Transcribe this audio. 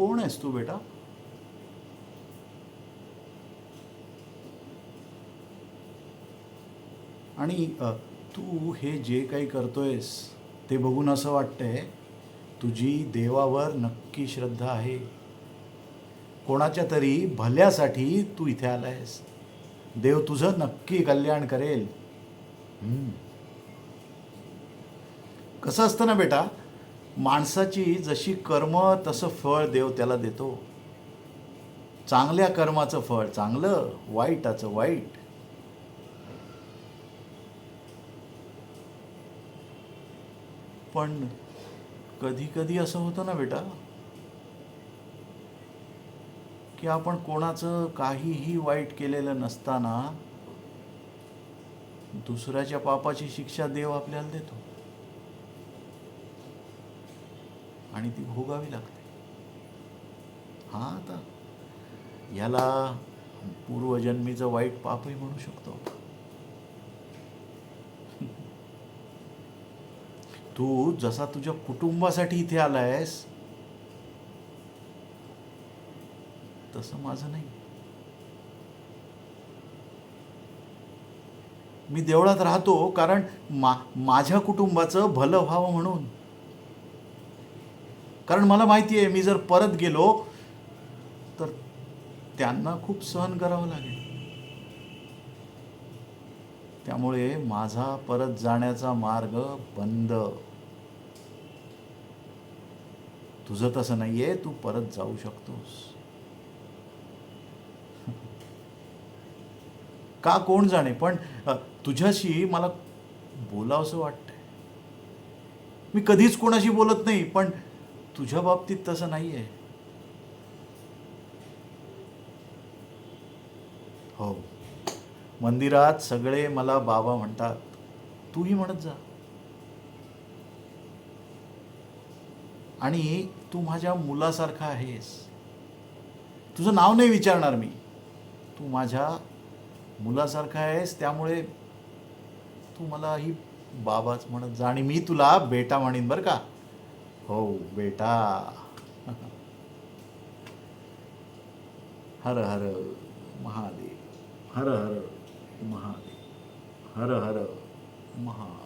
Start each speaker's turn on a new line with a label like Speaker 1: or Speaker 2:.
Speaker 1: कोण आहेस तू बेटा? आणि तू हे जे काही करतोयस ते बघून असं वाटतंय तुझी देवावर नक्की श्रद्धा आहे. कोणाच्या तरी भल्यासाठी तू इथे आलायस. देव तुझं नक्की कल्याण करेल. हम्म. कसं असतं ना बेटा, माणसाची जशी कर्म तसं फळ देव त्याला देतो. चांगल्या कर्माचं फळ चांगलं, वाईटाचं वाईट. पण कधी कधी असं होतं ना बेटा, की आपण कोणाचं काहीही वाईट केलेलं नसताना दुसऱ्याच्या पापाची शिक्षा देव आपल्याला देतो आणि ती भोगावी लागते. हा, आता याला पूर्वजन्मीचं वाईट पापही म्हणू शकतो. तू जसा तुझ्या कुटुंबासाठी इथे आलायस तसं माझं नाही. मी देवळात राहतो कारण माझ्या कुटुंबाचं भलं व्हावं म्हणून. कारण मला माहिती आहे मी जर परत गेलो तर त्यांना खूप सहन करावं लागेल. त्यामुळे माझा परत जाण्याचा मार्ग बंद. तुझं तसं नाहीये, तू परत जाऊ शकतोस. का कोण जाणे, पण तुझ्याशी मला बोलावंसं वाटतंय. मी कधीच कोणाशी बोलत नाही, पण तुझ्या बाबतीत तसं नाहीये. हो, मंदिरात सगळे मला बाबा म्हणतात, तूही म्हणत जा. आणि तू माझ्या मुलासारखा आहेस. तुझं नाव नाही विचारणार मी, तू माझ्या मुलासारखा आहेस. त्यामुळे तू मलाही बाबाच म्हणत जा आणि मी तुला बेटा म्हणीन बरं का. हो बेटा. हर हर महादेव. हर हर महादेव. हर हर महादेव.